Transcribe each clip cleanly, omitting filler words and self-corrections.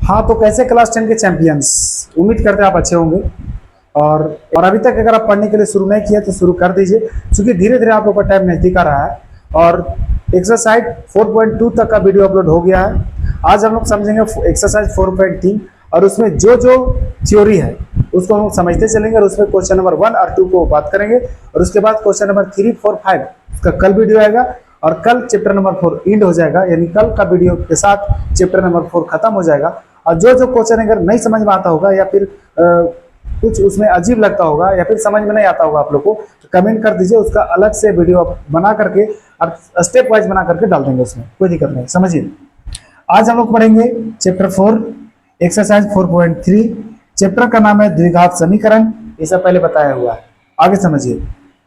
हाँ, तो कैसे क्लास 10 के चैंपियंस, उम्मीद करते हैं आप अच्छे होंगे। और अभी तक अगर आप पढ़ने के लिए शुरू नहीं किया तो शुरू कर दीजिए, क्योंकि धीरे धीरे आप लोग का टाइम नजदीक आ रहा है। और एक्सरसाइज 4.2 तक का वीडियो अपलोड हो गया है। आज हम लोग समझेंगे एक्सरसाइज 4.3, और उसमें जो जो थ्योरी है उसको हम लोग समझते चलेंगे, और उसमें क्वेश्चन नंबर 1 और 2 को बात करेंगे। और उसके बाद क्वेश्चन नंबर 3, 4, 5 उसका कल वीडियो आएगा, और कल चैप्टर नंबर 4 एंड हो जाएगा, यानी कल का वीडियो के साथ चैप्टर नंबर 4 खत्म हो जाएगा। और जो जो क्वेश्चन अगर नहीं समझ में आता होगा, या फिर कुछ उसमें अजीब लगता होगा, या फिर समझ में नहीं आता होगा आप लोग को, तो कमेंट कर दीजिए, उसका अलग से वीडियो बना करके और स्टेप वाइज बना करके डाल देंगे, उसमें कोई दिक्कत नहीं। समझिए, आज हम लोग पढ़ेंगे चैप्टर 4 एक्सरसाइज 4.3। चैप्टर का नाम है द्विघात समीकरण, ये सब पहले बताया हुआ है। आगे समझिए,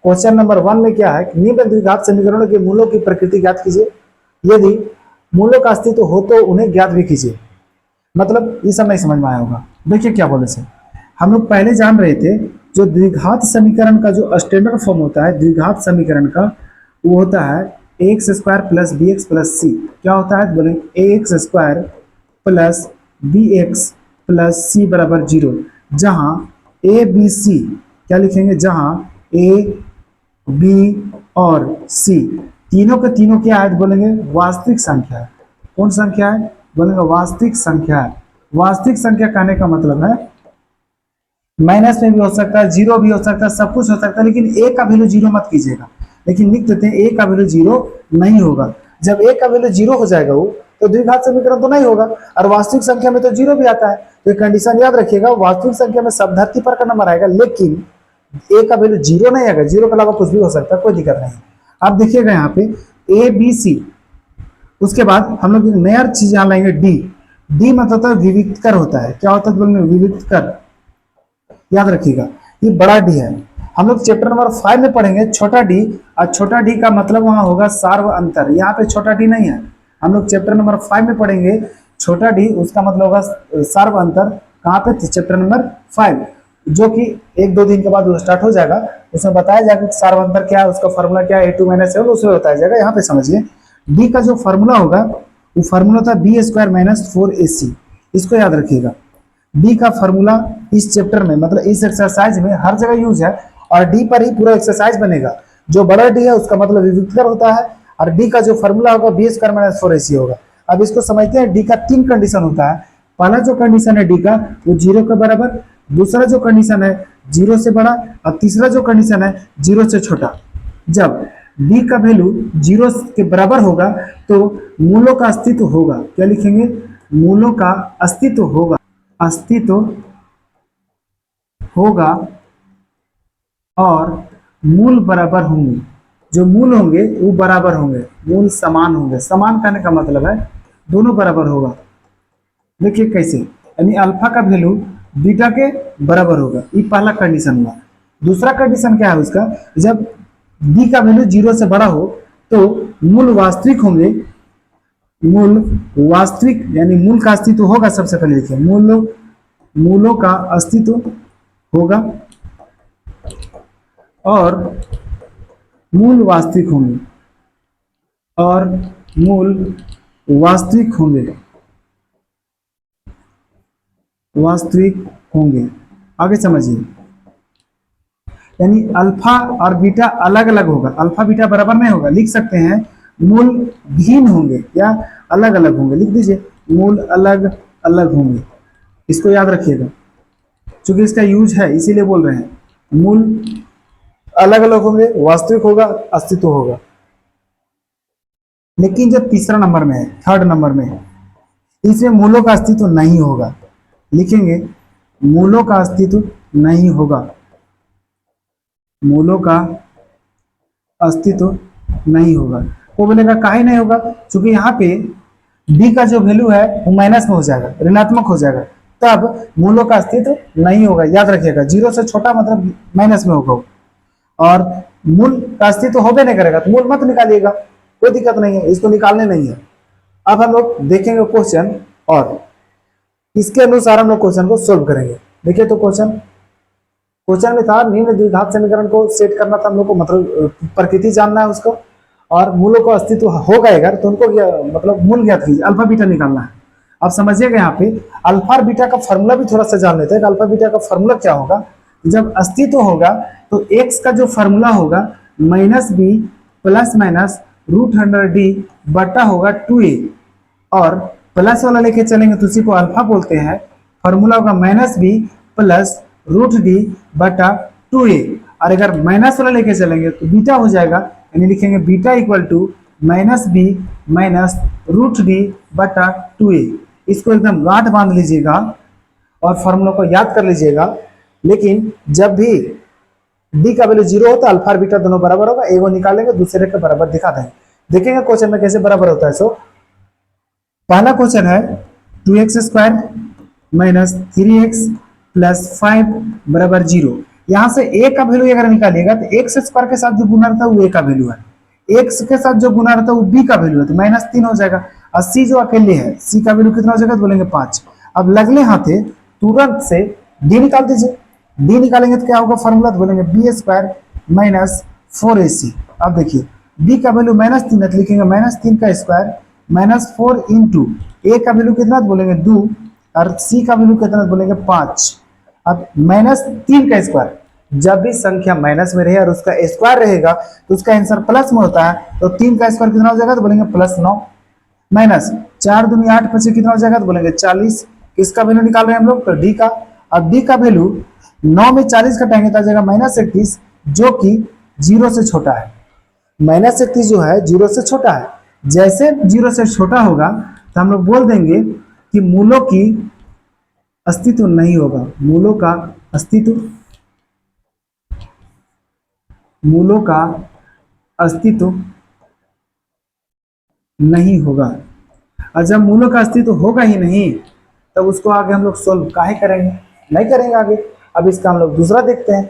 क्वेश्चन नंबर 1 में क्या है कि निम्न द्विघात समीकरणों के मूलों की प्रकृति ज्ञात कीजिए, यदि मूलों का अस्तित्व हो तो उन्हें ज्ञात भी कीजिए। मतलब ये सब नहीं समझ में आया होगा। देखिए क्या बोले से, हम लोग पहले जान रहे थे जो द्विघात समीकरण का जो स्टैंडर्ड फॉर्म होता है द्विघात समीकरण का, वो होता है ax square plus b x plus c. क्या होता है बोले, ax square plus b x plus c बराबर 0, जहाँ ए बी सी क्या लिखेंगे, जहाँ ए बी और सी तीनों के तीनों क्या है बोलेंगे, वास्तविक संख्या है। कौन संख्या है बोलेंगे, वास्तविक संख्या है। वास्तविक संख्या कहने का मतलब है माइनस में भी हो सकता है, जीरो भी हो सकता है, सब कुछ हो सकता है, लेकिन ए का वैल्यू जीरो मत कीजिएगा। लेकिन लिख देते हैं ए का वैल्यू जीरो नहीं होगा। जब ए का वैल्यू जीरो हो जाएगा वो तो द्विघात समीकरण तो नहीं होगा। और वास्तविक संख्या में तो जीरो भी आता है, तो कंडीशन याद रखिएगा, वास्तविक संख्या में सब धरती पर का नंबर आएगा, लेकिन ए का वैल्यू जीरो नहीं आएगा। जीरो के अलावा कुछ भी हो सकता है, कोई दिक्कत नहीं। आप देखिएगा यहाँ पे ए बी सी, उसके बाद हम लोग एक नया चीज यहाँ लाएंगे डी। डी मतलब होता है विविधकर होता है। क्या होता है बोलेंगे, विविधकर। याद रखिएगा, ये बड़ा डी है। हम लोग चैप्टर नंबर 5 में पढ़ेंगे छोटा डी, और छोटा डी का मतलब वहां होगा सार्व अंतर। यहाँ पे छोटा डी नहीं है। हम लोग चैप्टर नंबर 5 में पढ़ेंगे छोटा डी, उसका मतलब होगा सार्व अंतर। कहाँ पे, चैप्टर नंबर 5, जो कि 1-2 दिन के बाद वो स्टार्ट हो जाएगा। उसमें बताया जाएगा कि सार्व अंतर क्या है, उसका फॉर्मूला क्या है, a2 - a1, उसमें बताया जाएगा। यहाँ पे समझिए, डी का जो फॉर्मूला होगा वो फॉर्मूला था बी स्क्वायर माइनस 4ac। इसको याद रखिएगा। डी का फॉर्मूला इस चैप्टर में, मतलब इस एक्सरसाइज में हर जगह यूज है, और डी पर ही पूरा एक्सरसाइज बनेगा। जो बड़ा डी है उसका मतलब विविधकर होता है, और डी का जो फॉर्मूला होगा बी स्क्वायर माइनस 4ac होगा। अब इसको समझते हैं, डी का 3 कंडीशन होता है। पहला जो कंडीशन है डी का, वो 0 के बराबर। दूसरा जो कंडीशन है 0 से बड़ा, और तीसरा जो कंडीशन है 0 से छोटा। जब डी का वैल्यू 0 के बराबर होगा तो मूलों का अस्तित्व होगा। क्या लिखेंगे, मूलों का अस्तित्व होगा, अस्तित्व होगा, और मूल बराबर होंगे। जो मूल होंगे वो बराबर होंगे, मूल समान होंगे। समान कहने का मतलब है दोनों बराबर होगा। देखिए कैसे, यानी अल्फा का वैल्यू बीटा के बराबर होगा। ये पहला कंडीशन हुआ। दूसरा कंडीशन क्या है उसका, जब डी का वैल्यू 0 से बड़ा हो तो मूल वास्तविक होंगे। मूल वास्तविक यानी मूल का अस्तित्व होगा। सबसे पहले देखिए, मूलों का अस्तित्व होगा, और मूल वास्तविक होंगे, और मूल वास्तविक होंगे, वास्तविक होंगे। आगे समझिए, यानी अल्फा और बीटा अलग अलग होगा, अल्फा बीटा बराबर नहीं होगा। लिख सकते हैं मूल भिन्न होंगे या अलग अलग होंगे। लिख दीजिए, मूल अलग अलग होंगे। इसको याद रखिएगा, क्योंकि इसका यूज है इसीलिए बोल रहे हैं। मूल अलग अलग होंगे, वास्तविक होगा, अस्तित्व होगा। लेकिन जो तीसरा नंबर में है, थर्ड नंबर में है, इसमें मूलों का अस्तित्व नहीं होगा। लिखेंगे, मूलों का अस्तित्व नहीं होगा, मूलों का अस्तित्व नहीं होगा। वो बोलेगा काहे नहीं होगा, क्योंकि यहाँ पे डी का जो वैल्यू है वो माइनस में हो जाएगा, ऋणात्मक हो जाएगा, तब मूलों का अस्तित्व नहीं होगा। याद रखिएगा, 0 से छोटा मतलब माइनस में होगा, और मूल का अस्तित्व होबे नहीं करेगा तो मूल मत निकालिएगा, कोई दिक्कत नहीं है, इसको निकालने नहीं है। अब हम लोग देखेंगे क्वेश्चन, और इसके अनुसार हम लोग क्वेश्चन को सोल्व करेंगे। देखिए, तो क्वेश्चन में था निम्न द्विघात समीकरण को सेट करना था हम लोग को, मतलब प्रकृति जानना है उसको, और मूलों का अस्तित्व होगा अगर तो उनको मतलब मूल ज्ञात कीजिए, अल्फा बीटा निकालना है। आप समझिएगा यहाँ पे अल्फा और बीटा का फॉर्मूला भी थोड़ा सा जान लेते हैं। अल्फा बीटा का फॉर्मूला क्या होगा, जब अस्तित्व होगा तो एक्स का जो फॉर्मूला होगा minus B plus minus root 100d बटा होगा 2a, और प्लस वाला लेके चलेंगे तो उसी को अल्फा बोलते हैं। फॉर्मूला होगा minus B plus root D बटा 2a, और अगर माइनस वाला लेके चलेंगे तो बीटा हो जाएगा, यानी लिखेंगे beta equal to minus B minus root D बटा 2a। इसको एकदम गांठ बांध लीजिएगा और फॉर्मूला को याद कर लीजिएगा। लेकिन जब भी डी का वैल्यू 0 होता है अल्फा और बीटा दोनों बराबर होगा, एगो निकालेंगे दूसरे के बराबर दिखा देंगे। देखेंगे क्वेश्चन में कैसे बराबर होता है। सो पहला क्वेश्चन है 2x square minus 3x plus 5 बराबर 0। यहां से a का वैल्यू अगर निकालिएगा तो x स्क्वायर के साथ जो गुना रहता है वो a का वैल्यू है, x के साथ जो गुना रहता है वो b का वैल्यू है, तो -3 हो जाएगा। और c जो अकेले है, c का वैल्यू कितना हो जाएगा तो बोलेंगे 5। अब लगले हाथे तुरंत से d निकाल दीजिए। d निकालेंगे तो क्या होगा फॉर्मूला, तो बोलेंगे बी स्क्वायर माइनस 4ac। अब देखिए b का वैल्यू -3 है तो लिखेंगे -3 का स्क्वायर -4 इंटू a का वैल्यू कितना तो बोलेंगे 2, और c का वैल्यू कितना तो बोलेंगे 5। अब -3 का स्क्वायर, जब भी संख्या माइनस में रहे और उसका स्क्वायर रहेगा तो उसका आंसर प्लस में होता है, तो 3 का स्क्वायर कितना हो जाएगा तो बोलेंगे +9, माइनस 4 दूनी 8 5 कितना हो जाएगा तो बोलेंगे 40। किसका वैल्यू निकाल रहे हैं हम लोग, तो डी का। अब डी का वैल्यू 9 में 40 घटाएंगे तो आ जाएगा -31, जो कि 0 से छोटा है। -31 जो है 0 से छोटा है। जैसे 0 से छोटा होगा तो हम लोग बोल देंगे कि मूलों की अस्तित्व नहीं होगा, मूलों का अस्तित्व, मूलों का अस्तित्व नहीं होगा। और जब मूलों का अस्तित्व होगा ही नहीं तब उसको आगे हम लोग सोल्व काहे करेंगे, नहीं करेंगे आगे। अब इसका हम लोग दूसरा देखते हैं,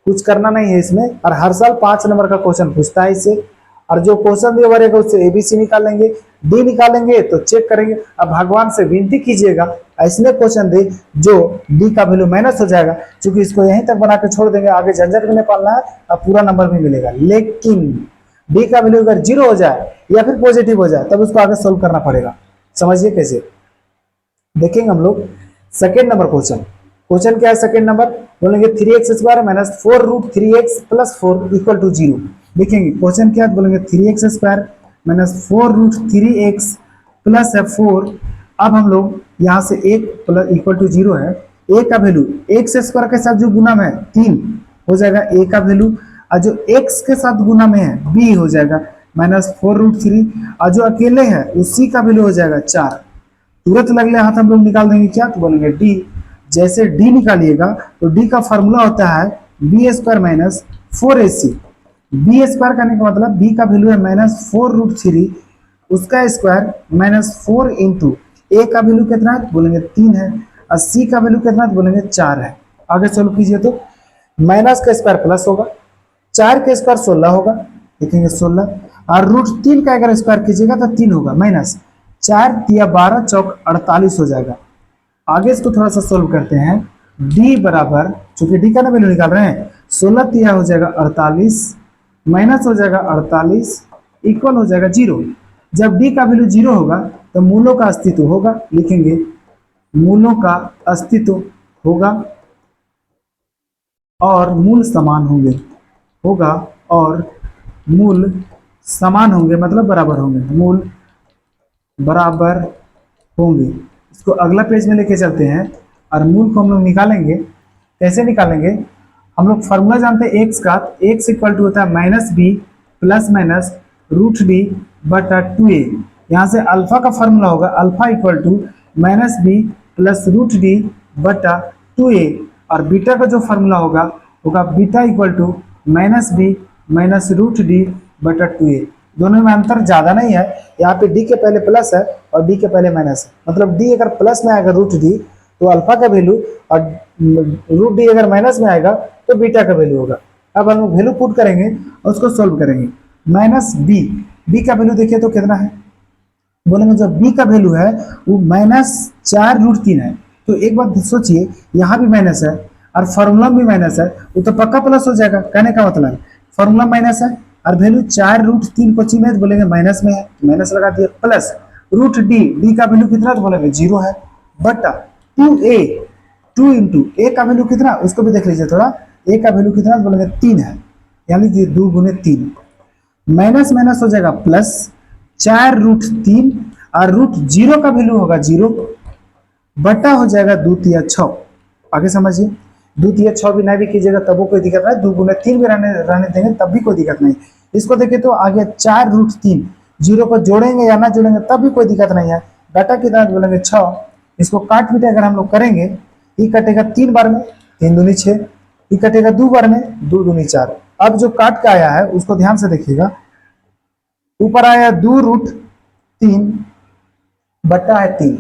कुछ करना नहीं है इसमें, और हर साल 5 नंबर का क्वेश्चन पूछता है इससे, और जो क्वेश्चन दिया रहेगा उससे ABC निकालेंगे, डी निकालेंगे तो चेक करेंगे। अब भगवान से विनती कीजिएगा ऐसे क्वेश्चन दे जो डी का वैल्यू माइनस हो जाएगा, क्योंकि इसको यहीं तक बना के छोड़ देंगे, आगे झंझट भी नहीं पालना है और पूरा नंबर भी मिलेगा। लेकिन डी का वैल्यू अगर 0 हो जाए या फिर पॉजिटिव हो जाए तब उसको आगे सोल्व करना पड़ेगा। समझिए कैसे, देखेंगे हम लोग सेकेंड नंबर क्वेश्चन। क्वेश्चन क्या है सेकेंड नंबर, बोलेंगे 3x square minus 4 root 3x plus 4 equal to 0। देखेंगे क्वेश्चन क्या है, बोलेंगे 3x square minus 4 root 3x plus है 4। अब हम लोग यहाँ से 1 प्लस इक्वल टू 0 है, a का वैल्यू x स्क्वायर के साथ जो गुना में है 3 हो जाएगा a का वैल्यू, और जो x के साथ गुना में है b हो जाएगा -4 रूट 3, और जो अकेले है उसी का वैल्यू हो जाएगा 4। तुरंत लगले हाथ हम लोग निकाल देंगे क्या, तो बोलेंगे d। जैसे d निकालिएगा तो d का फॉर्मूला होता है B square minus 4ac। B square करने का मतलब b का वैल्यू है -4 रूट 3, उसका स्क्वायर -4 इंटू a का वैल्यू कितना है, बोलेंगे 3 है, और c का वैल्यू कितना है, बोलेंगे 4 है। आगे सोल्व कीजिए तो माइनस का स्क्वायर प्लस होगा, 4 का स्क्वायर 16 होगा, देखेंगे 16, और रूट 3 का अगर स्क्वायर कीजिएगा तो 3 होगा, माइनस 4 तिया 12 चौक 48 हो जाएगा। आगे इसको थोड़ा सा सोल्व करते हैं। d बराबर, चूंकि d का ना वैल्यू निकाल रहे हैं, 16 तिया हो जाएगा 48, माइनस हो जाएगा 48, इक्वल हो जाएगा 0। जब d का वैल्यू 0 होगा तो मूलों का अस्तित्व होगा, लिखेंगे मूलों का अस्तित्व होगा और मूल समान होंगे, होगा और मूल समान होंगे मतलब बराबर होंगे, मूल बराबर होंगे। इसको अगला पेज में लेके चलते हैं और मूल को हम लोग निकालेंगे। कैसे निकालेंगे, हम लोग फॉर्मूला जानते हैं x का, x इक्वल टू होता है -b plus minus root D बटा 2a। यहाँ से अल्फा का फॉर्मूला होगा alpha equal to -b plus root D बटा 2a, और बीटा का जो फॉर्मूला होगा beta equal to -b minus root D बटा 2a। दोनों में अंतर ज्यादा नहीं है, यहाँ पे d के पहले प्लस है और d के पहले माइनस है, मतलब d अगर प्लस में आएगा रूट डी तो अल्फा का वैल्यू, और रूट डी अगर माइनस में आएगा तो बीटा का वैल्यू होगा। अब हम वैल्यू पुट करेंगे और उसको सोल्व करेंगे। -b का वैल्यू देखिए तो कितना है, बोलेंगे जो b का वैल्यू है वो -4 रूट 3 है। तो एक बात सोचिए, यहाँ भी माइनस है और फॉर्मूला भी माइनस है, वो तो पक्का प्लस हो जाएगा। कहने का मतलब फॉर्मूला माइनस है और वैल्यू 4 रूट 3 को चाहिए बोलेंगे माइनस में है, माइनस लगा दिया, प्लस रूट डी, डी का वैल्यू कितना तो बोलेंगे 0 है, बटा 2a, 2 इंटू ए का वैल्यू कितना उसको भी देख लीजिए थोड़ा, ए का वैल्यू कितना तो बोलेंगे 3 है, यानी कि 2 गुने 3, माइनस माइनस हो जाएगा प्लस 4 रूट 3 और रूट 0 का वैल्यू होगा 0, बटा हो जाएगा 2 तिया 6। आगे समझिए, 2 तिया 6 भी नहीं भी कीजिएगा तब वो कोई दिक्कत नहीं, 2 गुने 3 भी रहने देंगे तब भी कोई दिक्कत नहीं। इसको देखिए तो आगे 4 रूट 3, 0 को जोड़ेंगे या ना जोड़ेंगे तब भी कोई दिक्कत नहीं है, डाटा कितना बोलेंगे 6। इसको काट पीट अगर हम लोग करेंगे, ये कटेगा 3 बार में 3 दूनी 6, ये कटेगा 2 बार में 2 दूनी 4। अब जो काट के आया है उसको ध्यान से देखिएगा, ऊपर आया 2 रूट 3 बटा है 3,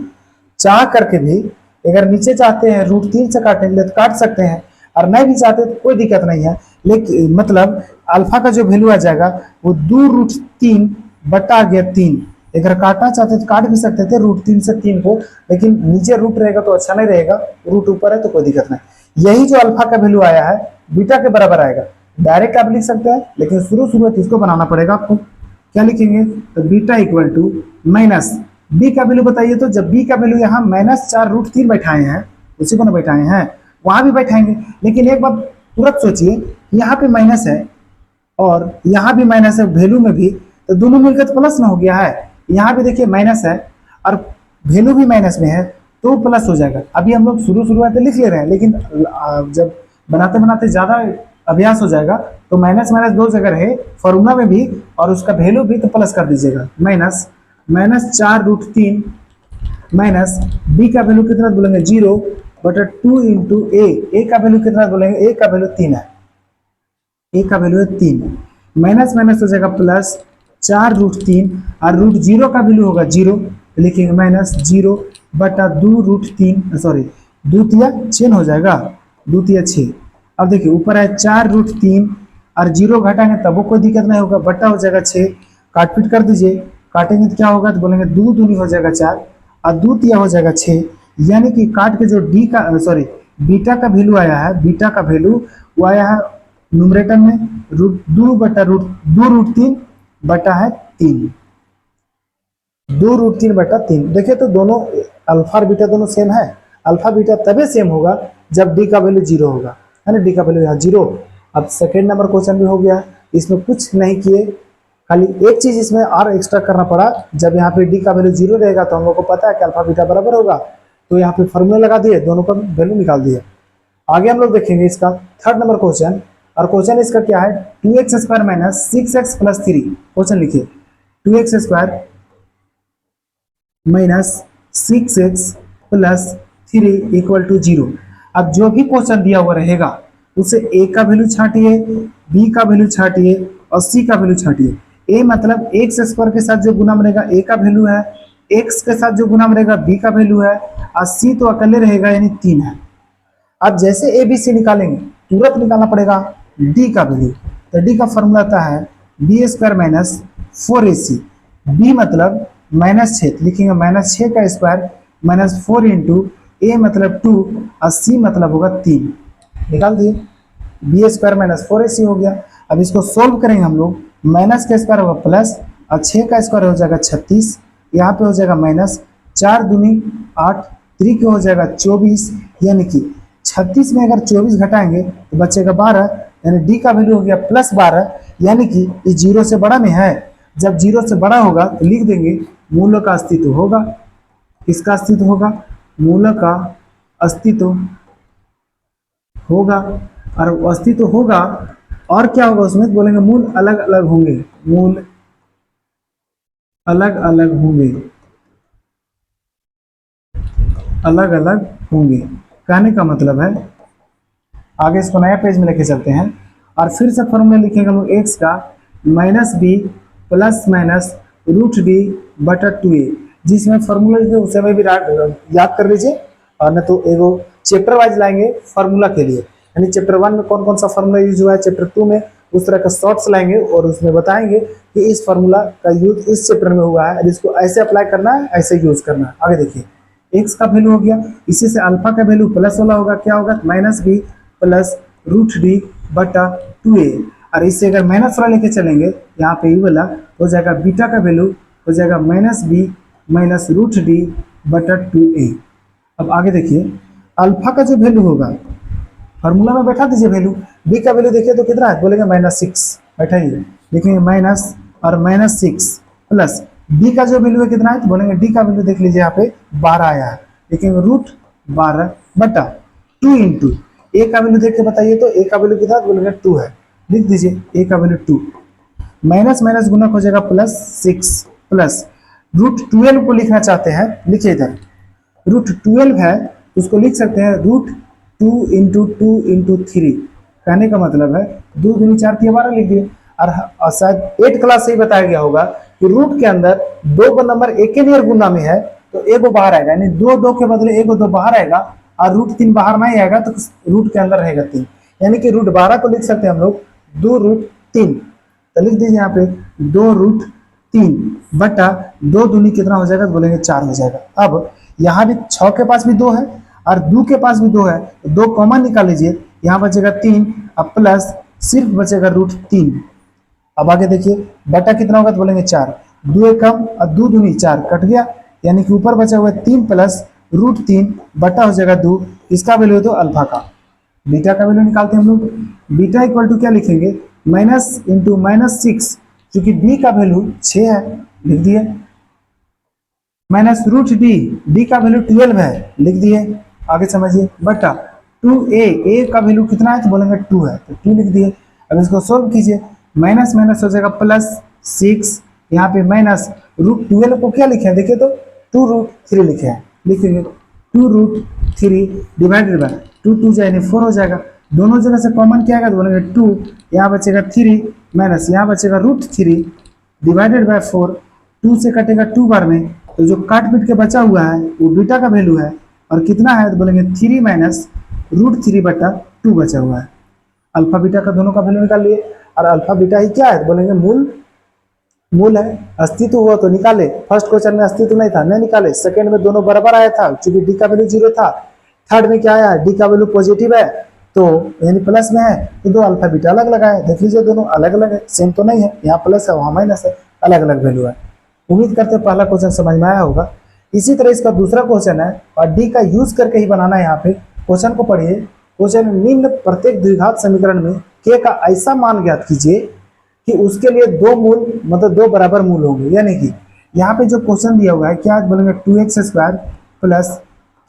चाह करके भी अगर नीचे चाहते हैं रूट 3 से काटेंगे तो काट सकते हैं, और नहीं भी चाहते तो कोई दिक्कत नहीं है, लेकिन मतलब अल्फा का जो वैल्यू आ जाएगा वो 2 रूट 3 बटा गया 3। अगर काटना चाहते तो काट भी सकते थे रूट 3 से 3 को, लेकिन नीचे रूट रहेगा तो अच्छा नहीं रहेगा, रूट ऊपर है तो कोई दिक्कत नहीं। यही जो अल्फा का वैल्यू आया है बीटा के बराबर आएगा, डायरेक्ट आप लिख सकते हैं, लेकिन शुरू में इसको बनाना पड़ेगा आपको। क्या लिखेंगे तो beta equal to minus B का वैल्यू बताइए, तो जब बी का वैल्यू यहाँ माइनस 4 रूट 3 बैठाए हैं, उसी को ना बैठाए हैं, वहां भी बैठाएंगे, लेकिन एक बार तुरंत सोचिए यहाँ पे माइनस है और यहाँ भी माइनस है वैल्यू में भी, तो दोनों मिलकर तो प्लस ना हो गया है। यहाँ भी देखिए माइनस है और वैल्यू भी माइनस में है तो प्लस हो जाएगा। अभी हम लोग शुरू में लिख ले रहे हैं, लेकिन जब बनाते बनाते ज्यादा अभ्यास हो जाएगा तो माइनस माइनस 2 जगह रहे फॉर्मूला में भी और उसका वैल्यू भी तो प्लस कर दीजिएगा। Minus minus 4 root 3 minus B का वैल्यू कितना बोलेंगे 0 बटा 2 इंटू ए का वैल्यू कितना बोलेंगे, ए का वैल्यू 3 है, ए का वैल्यू है 3, माइनस माइनस हो जाएगा प्लस 4 रूट 3 और रूट 0 का वैल्यू होगा 0, लिखेंगे माइनस 0 बटा 2 रूट 3 सॉरी 2 तिया 6 हो जाएगा, 2 तिया 6। अब देखिए ऊपर है 4 रूट 3 और 0 घटाएंगे तब वो कोई दिक्कत नहीं होगा, बटा हो जाएगा 6, काट पीट कर दीजिए, काटेंगे तो क्या होगा तो बोलेंगे 2 दूनी हो जाएगा 4 और 2 तिया हो जाएगा 6, यानी कि काट के जो डी का सॉरी बीटा का वैल्यू आया है, बीटा का वैल्यू वो आया है न्यूमरेटर में रूट 2 बटा रूट 2 रूट 3 बटा है 3, 2 रूट 3 बटा 3। देखिए तो दोनों अल्फा और बीटा दोनों सेम है, अल्फा बीटा तभी सेम होगा जब डी का वैल्यू 0 होगा, है ना, डी का वैल्यू यहाँ 0। अब सेकेंड नंबर क्वेश्चन भी हो गया, इसमें कुछ नहीं किए, खाली एक चीज इसमें और एक्स्ट्रा करना पड़ा, जब यहाँ पे डी का वैल्यू 0 रहेगा तो हम लोग को पता है कि अल्फा बीटा बराबर होगा, तो यहाँ पे फॉर्मूला लगा दिए, दोनों का वैल्यू निकाल दिए। आगे हम लोग देखेंगे इसका थर्ड नंबर क्वेश्चन, और क्वेश्चन इसका क्या है 2x square minus 6x plus 3। Question लिखिए 2x square minus 6x plus 3 equal to 0। अब जो भी क्वेश्चन दिया हुआ रहेगा उसे a का वैल्यू छाटिए, b का वैल्यू छाटिए और c का वैल्यू छाटिए। a मतलब x स्क्वायर के साथ जो गुना बनेगा a का वैल्यू है, x के साथ जो गुना बनेगा b का वैल्यू है, और c तो अकेले रहेगा यानी 3 है। अब जैसे a b c निकालेंगे तुरंत निकालना पड़ेगा d का वैल्यू, तो d का फॉर्मूला आता है b square minus 4ac, b मतलब माइनस 6, लिखेंगे माइनस 6 का स्क्वायर माइनस 4 इंटू a मतलब 2 और c मतलब होगा 3, निकाल दिए, बी स्क्वायर माइनस 4ac हो गया। अब इसको सोल्व करेंगे हम लोग, माइनस का स्क्वायर होगा प्लस और 6 का स्क्वायर हो जाएगा 36, यहाँ पे हो जाएगा माइनस 4 दूनी 8, 3 के हो जाएगा 24, यानी कि 36 में अगर 24 घटाएंगे तो बचेगा 12, यानी डी का वैल्यू हो गया प्लस 12, यानी कि ये 0 से बड़ा में है। जब 0 से बड़ा होगा तो लिख देंगे मूलों का अस्तित्व होगा, किसका अस्तित्व होगा, मूलों का अस्तित्व होगा, और अस्तित्व होगा और क्या होगा उसमें तो बोलेंगे मूल अलग अलग होंगे, मूल अलग अलग होंगे, अलग अलग होंगे। कहने का मतलब है आगे इसको नया पेज में लेके चलते हैं और फिर से फॉर्मूला लिखेंगे हम लोग x का minus B plus minus root B बटा 2a, जिसमें फॉर्मूला लिखे उसे में भी याद कर लीजिए, और न तो एगो चैप्टर वाइज लाएंगे फार्मूला के लिए, यानी चैप्टर 1 में कौन कौन सा फार्मूला यूज हुआ है, चैप्टर 2 में उस तरह का शॉर्ट्स लाएंगे और उसमें बताएंगे कि इस फार्मूला का यूज इस चैप्टर में हुआ है, इसको ऐसे अप्लाई करना है, ऐसे यूज करना है। आगे देखिए x का वैल्यू हो गया, इसी से अल्फा का वैल्यू प्लस वाला होगा, क्या होगा minus B plus root D बटा 2a, और इससे अगर माइनस वाला लेके चलेंगे यहाँ पे ये वाला हो जाएगा बीटा का वैल्यू हो जाएगा minus B minus root D बटा 2a। अब आगे देखिए अल्फा का जो वैल्यू होगा फार्मूला में बैठा दीजिए वैल्यू, बी का वैल्यू देखिए तो कितना है, बोलेंगे -6, बैठाइए लिखेंगे माइनस और -6 प्लस डी का जो वैल्यू है कितना है, तो बोलेंगे डी का वैल्यू देख लीजिए यहाँ पे 12 आया है, लिखेंगे रूट 12 बटा 2 इंटू ए का वैल्यू देख के बताइए तो ए का वैल्यू कितना, बोलेंगे 2 है, लिख दीजिए ए का वैल्यू 2, माइनस माइनस गुना हो जाएगा +6 प्लस रूट 12 को लिखना चाहते हैं, लिखिए इधर रूट 12 है उसको लिख सकते हैं रूट 2 इंटू 2 इंटू 3, कहने का मतलब है 2 दूनी 4 3 12 लिख दिए। और शायद 8 क्लास से ही बताया गया होगा कि रूट के अंदर 2 का नंबर एक के नियर गुना में है तो एगो बाहर आएगा, यानी 2 2 के बदले एगो 2 बाहर आएगा और रूट 3 बाहर नहीं आएगा तो रूट के अंदर रहेगा 3, यानी कि रूट 12 को लिख सकते हैं हम लोग 2 रूट 3, तो लिख दीजिए यहाँ पे 2 रूट 3 बटा 2 दूनी कितना हो जाएगा, बोलेंगे 4 हो जाएगा। अब यहाँ भी 6 के पास भी 2 है और 2 के पास भी 2 है, तो 2 कॉमन निकाल लीजिए, यहाँ बचेगा 3 अब प्लस सिर्फ बचेगा रूट 3। अब आगे देखिए बटा कितना होगा, तो बोलेंगे 4, 2 कम और 2 दूनी 4 कट गया, यानी कि ऊपर बचा हुआ 3 प्लस रूट 3 बटा हो जाएगा 2, इसका वैल्यू तो अल्फा का। बीटा का वैल्यू निकालते हैं हम लोग, बीटा इक्वल टू क्या लिखेंगे, माइनस इंटू -6, क्योंकि बी का वैल्यू 6 है, लिख दिए, माइनस रूट डी का वैल्यू 12 है, लिख दिए, आगे समझिए, बटा 2a, ए का वैल्यू कितना है, तो बोलेंगे 2 है, तो 2 लिख दिए। अब इसको सोल्व कीजिए, माइनस माइनस हो जाएगा +6, यहाँ पे माइनस रूट 12 को क्या लिखे हैं देखिए तो 2 रूट 3 लिखे हैं, लिखेंगे 2 रूट 3 डिवाइडेड बाय 2 2 यानी 4 हो जाएगा, दोनों जगह से कॉमन क्या आएगा, तो बोलेंगे 2, यहाँ बचेगा 3 माइनस यहाँ बचेगा रूट 3 डिवाइडेड बाय 4, 2 से कटेगा 2 बार में, तो जो काट पीट के बचा हुआ है वो बीटा का वैल्यू है और कितना है, तो बोलेंगे 3 माइनस रूट 3 बटा 2 बचा हुआ है। अल्फा बीटा का दोनों का वैल्यू निकाल लिए, और अल्फा बीटा ही क्या है, तो बोलेंगे मूल है, अस्तित्व हुआ तो निकाले, फर्स्ट क्वेश्चन में अस्तित्व नहीं था नहीं निकाले, सेकंड में दोनों बराबर आया था क्योंकि डी का वैल्यू 0 था, थर्ड में क्या आया, डी का वैल्यू पॉजिटिव है तो यानी प्लस में है, तो 2 अल्फा बीटा अलग अलग है, देख लीजिए दोनों अलग अलग है, सेम तो नहीं है, यहाँ प्लस है वहाँ माइनस है, अलग अलग वैल्यू है। उम्मीद करते हैं पहला क्वेश्चन समझ में आया होगा। इसी तरह इसका दूसरा क्वेश्चन है और डी का यूज करके ही बनाना है, यहाँ पे क्वेश्चन को पढ़िए, क्वेश्चन निम्न प्रत्येक द्विघात समीकरण में के का ऐसा मान ज्ञात कीजिए कि उसके लिए 2 मूल मतलब 2 बराबर मूल होंगे, यानी कि यहाँ पे जो क्वेश्चन दिया हुआ है क्या बोलेंगे 2x² प्लस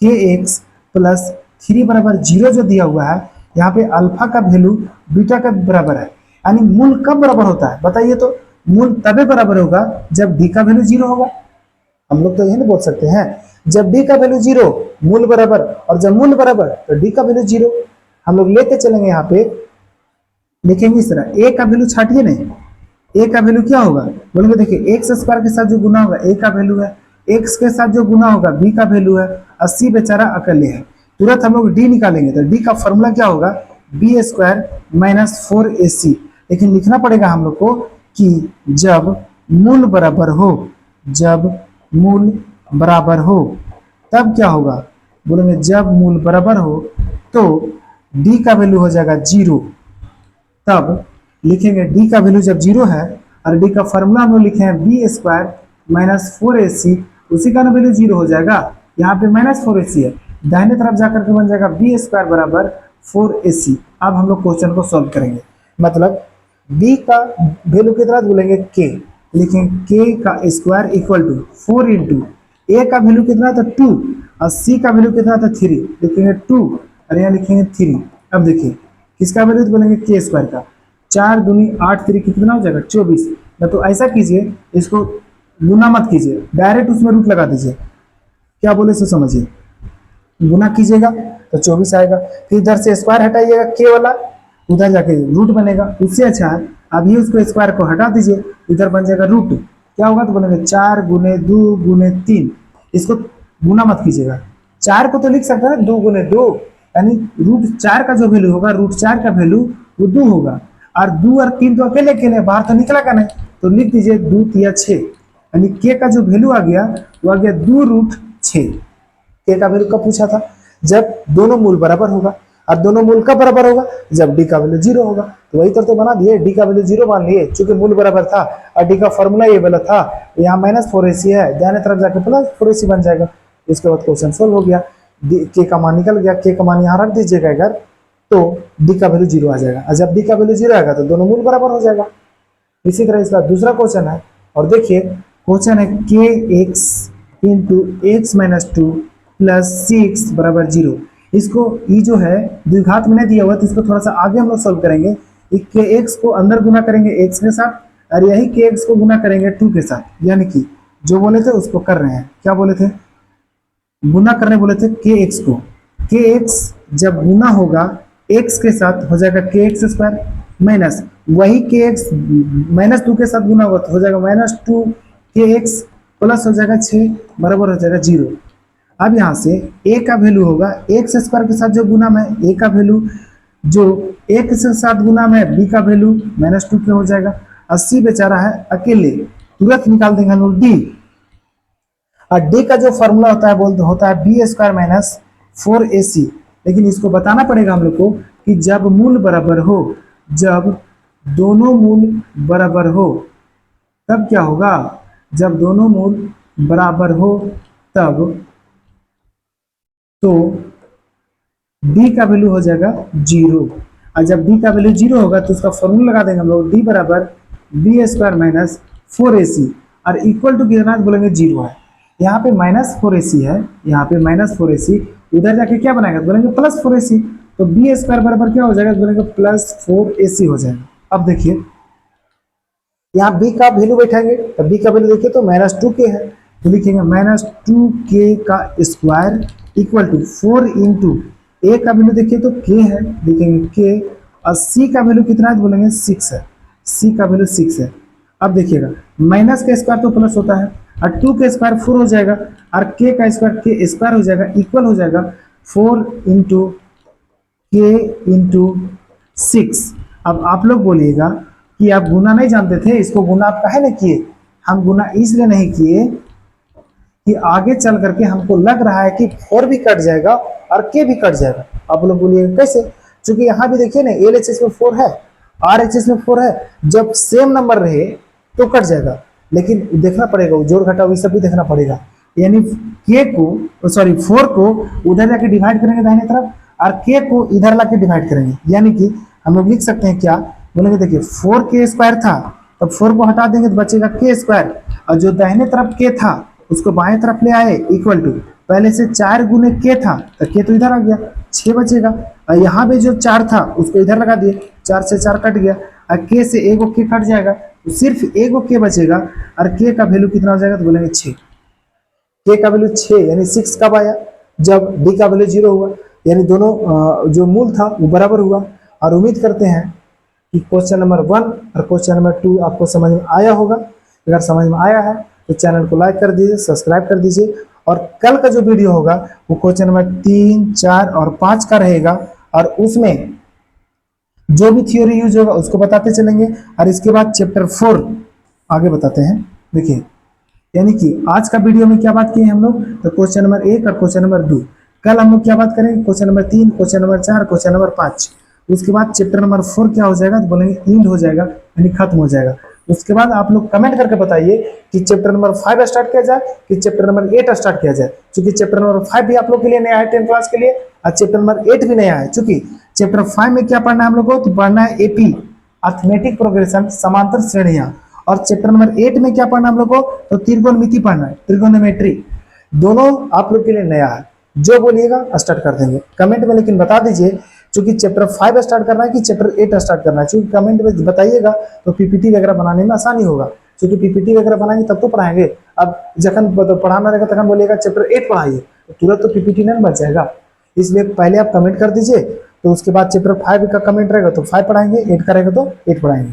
kx प्लस 3 बराबर 0 जो दिया हुआ है, यहाँ पे अल्फा का वैल्यू बीटा का बराबर है, यानी मूल कब बराबर होता है बताइए, तो मूल तभी बराबर होगा जब डी का वैल्यू 0 होगा। हम लोग तो यही नहीं बोल सकते हैं, जब डी का वैल्यू 0 मूल बराबर, और जब मूल बराबर तो डी का वैल्यू 0। हम लोग लेते चलेंगे, यहाँ पे लिखेंगे इस तरह, ए का वैल्यू छाटिए नहीं, ए का वैल्यू क्या होगा बोलेंगे, देखिए x² के साथ जो गुना होगा ए का वैल्यू है, x के साथ जो गुना होगा बी का वैल्यू है, 80 बेचारा अकेले है, तुरंत हम लोग डी निकालेंगे, तो डी का फॉर्मूला क्या होगा, b² माइनस 4ac, लेकिन लिखना पड़ेगा हम लोग को कि जब मूल बराबर हो, जब मूल बराबर हो तब क्या होगा, बोलेंगे जब मूल बराबर हो तो डी का वैल्यू हो जाएगा 0, तब लिखेंगे डी का वैल्यू जब 0 है और डी का फॉर्मूला हम लोग लिखे हैं b² माइनस 4ac, उसी का वैल्यू 0 हो जाएगा, यहाँ पे -4ac है, दाहिने तरफ जाकर के बन जाएगा b² बराबर 4ac। अब हम लोग क्वेश्चन को सॉल्व करेंगे, मतलब b का वैल्यू कितना बोलेंगे k, लिखेंगे k का square equal to 4 into a का वैल्यू कितना था 2 और c का वैल्यू कितना था 3, लिखेंगे 2 और यहाँ लिखेंगे 3। अब देखिए किसका वैल्यू बोलेंगे k² का, 4 दूनी 8 3 कितना हो जाएगा 24, ना तो ऐसा कीजिए, इसको गुना मत कीजिए, डायरेक्ट उसमें रूट लगा दीजिए, क्या बोले सो समझिए, गुना कीजिएगा तो 24 आएगा, फिर इधर से स्क्वायर हटाइएगा k वाला, उधर जाके रूट बनेगा, उससे अच्छा है अभी उसको स्क्वायर को हटा दीजिए, इधर बन जाएगा रूट, क्या होगा तो बोलेंगे 4 गुने 2 गुने 3, इसको गुना मत कीजिएगा, 4 को तो लिख सकते हैं 2 गुने 2, यानी √4 का जो वैल्यू होगा, √4 का वैल्यू वो 2 होगा, और 2 और 3 तो अकेले अकेले बाहर तो निकला का नहीं, तो लिख दीजिए 2 3 6, यानी k का जो वैल्यू आ गया वो आ गया 2√6। के का वैल्यू कब पूछा था, जब दोनों मूल बराबर होगा, और दोनों मूल कब बराबर होगा, जब डी का वैल्यू 0 होगा। तो वही तो बना दिए, डी का वैल्यू 0 मान लिए, चूंकि मूल बराबर था और डी का फॉर्मूला ये वाला था, यहाँ -4ac है, दाहिने तरफ जाकर +4ac बन जाएगा। इसके बाद क्वेश्चन सोल्व हो गया, के का मान निकल गया, के का मान यहाँ रख दीजिएगा अगर, तो डी का वैल्यू 0 आ जाएगा, और जब डी का वैल्यू 0 आएगा तो दोनों मूल बराबर हो जाएगा। इसी तरह इसका दूसरा क्वेश्चन है, और देखिए क्वेश्चन है kx इंटू x - 2 प्लस 6 बराबर 0। इसको ये जो है द्विघात में नहीं दिया हुआ, तो इसको थोड़ा सा आगे हम लोग सोल्व करेंगे। kx को अंदर गुना करेंगे x के साथ, और यही kx को गुना करेंगे 2 के साथ, यानी कि जो बोले थे उसको कर रहे हैं। क्या बोले थे, गुना करने बोले थे kx को। kx जब गुना होगा x के साथ हो जाएगा kx स्क्वायर, माइनस वही kx -2 के साथ गुना होगा तो हो जाएगा -2 kx, प्लस हो जाएगा 6 बराबर हो जाएगा 0। अब यहाँ से a का वैल्यू होगा x स्क्वायर के साथ जो गुना में a का वैल्यू जो एक के साथ गुना में b का वैल्यू -2 के हो जाएगा। 80 बेचारा है अकेले, तुरंत निकाल देंगे हम लोग d, और d का जो फॉर्मूला होता है बोलते होता है b स्क्वायर - 4ac। लेकिन इसको बताना पड़ेगा हम लोग को कि जब मूल बराबर हो, जब दोनों मूल बराबर हो तब क्या होगा, जब दोनों मूल बराबर हो तब तो d का वैल्यू हो जाएगा 0, और जब d का वैल्यू 0 होगा तो उसका फॉर्मूला लगा देंगे हम लोग, d बराबर b स्क्वायर - 4ac, और इक्वल टू कितना बोलेंगे 0 है। यहाँ पे -4ac है, यहाँ पे -4ac, उधर जाके क्या बनाएगा तो बोलेंगे +4ac, तो b स्क्वायर बराबर क्या हो जाएगा तो बोलेंगे +4ac हो जाएगा। अब देखिए यहाँ b का वैल्यू बैठाएंगे, तो b का वैल्यू देखिए तो -2k है, तो लिखेंगे -2k का square equal to 4 into a का वैल्यू देखिए तो k है, लिखेंगे k, और c का वैल्यू कितना है तो बोलेंगे 6 है, c का वैल्यू 6 है। अब देखिएगा माइनस का स्क्वायर तो प्लस होता है, और 2 का स्क्वायर 4 हो जाएगा, और k का स्क्वायर k स्क्वायर हो जाएगा, इक्वल हो जाएगा 4 इंटू k इंटू 6। अब आप लोग बोलिएगा कि आप गुना नहीं जानते थे, इसको गुना आप काहे नहीं किए। हम गुना इसलिए नहीं किए कि आगे चल करके हमको लग रहा है कि 4 भी कट जाएगा और k भी कट जाएगा। आप लोग बोलिएगा कैसे, क्योंकि यहाँ भी देखिए ना LHS में 4 है, RHS में 4 है, जब सेम नंबर रहे तो कट जाएगा, लेकिन देखना पड़ेगा जोड़ घटाव ये सब भी देखना पड़ेगा। यानी k को 4 को उधर जाके डिवाइड करेंगे दाहिने तरफ, और k को इधर लाके डिवाइड करेंगे, यानी कि हम लोग लिख सकते हैं क्या बोलेंगे, देखिए 4k स्क्वायर था, तब 4 को हटा देंगे तो बचेगा k स्क्वायर, और जो दाहिने तरफ k था उसको बाएं तरफ ले आए, इक्वल टू पहले से 4 गुने k था तो k तो इधर आ गया, 6 बचेगा, और यहाँ पे जो 4 था उसको इधर लगा दिए, 4 से 4 कट गया, और k से एगो k कट जाएगा, तो सिर्फ एगो k बचेगा, और k का वैल्यू कितना हो जाएगा तो बोलेंगे 6। k का वैल्यू 6 यानी 6 कब आया, जब d का वैल्यू 0 हुआ, यानी दोनों जो मूल था वो बराबर हुआ। और उम्मीद करते हैं कि क्वेश्चन नंबर 1 और क्वेश्चन नंबर 2 आपको समझ में आया होगा। अगर समझ में आया है तो चैनल को लाइक कर दीजिए, सब्सक्राइब कर दीजिए, और कल का जो वीडियो होगा वो क्वेश्चन नंबर 3, 4 और 5 का रहेगा, और उसमें जो भी थ्योरी यूज होगा उसको बताते चलेंगे, और इसके बाद चैप्टर 4 आगे बताते हैं। देखिए यानी कि आज का वीडियो में क्या बात की है हम लोग, तो क्वेश्चन नंबर 1 और क्वेश्चन नंबर 2। कल हम लोग क्या बात करेंगे, question number 3, question number 4, question number 5। उसके बाद चैप्टर नंबर 4 क्या हो जाएगा तो बोलेंगे एंड हो जाएगा, यानी खत्म हो जाएगा। उसके बाद आप लोग कमेंट करके बताइए कि चैप्टर नंबर 5 स्टार्ट किया जाए कि चैप्टर नंबर 8 स्टार्ट किया जाए, क्योंकि चैप्टर नंबर 5 भी आप लोग के लिए नया है 10th क्लास के लिए, और चैप्टर नंबर 8 भी नया है। क्योंकि चैप्टर 5 में क्या पढ़ना है हम लोग को, तो पढ़ना है एपी अर्थमेटिक प्रोग्रेशन, समांतर श्रेणियां, और चैप्टर नंबर 8 में क्या पढ़ना है हम लोग को, तो त्रिकोणमिति पढ़ना है, त्रिकोणोमेट्री। दोनों आप लोग के लिए नया है, जो बोलिएगा स्टार्ट कर देंगे कमेंट में, लेकिन बता दीजिए क्योंकि चैप्टर 5 स्टार्ट करना है कि चैप्टर 8 स्टार्ट करना है, क्योंकि कमेंट में बताइएगा तो पीपीटी वगैरह बनाने में आसानी होगा, क्योंकि पीपीटी वगैरह बनाएंगे तब तो पढ़ाएंगे। अब जखन पढ़ाना रहेगा तखन बोलिएगा चैप्टर 8 पढ़ाइए, तो तुरंत तो पीपीटी नहीं बच जाएगा, इसलिए पहले आप कमेंट कर दीजिए, तो उसके बाद चैप्टर 5 का कमेंट रहेगा तो 5 पढ़ाएंगे, 8 का रहेगा तो 8 पढ़ाएंगे।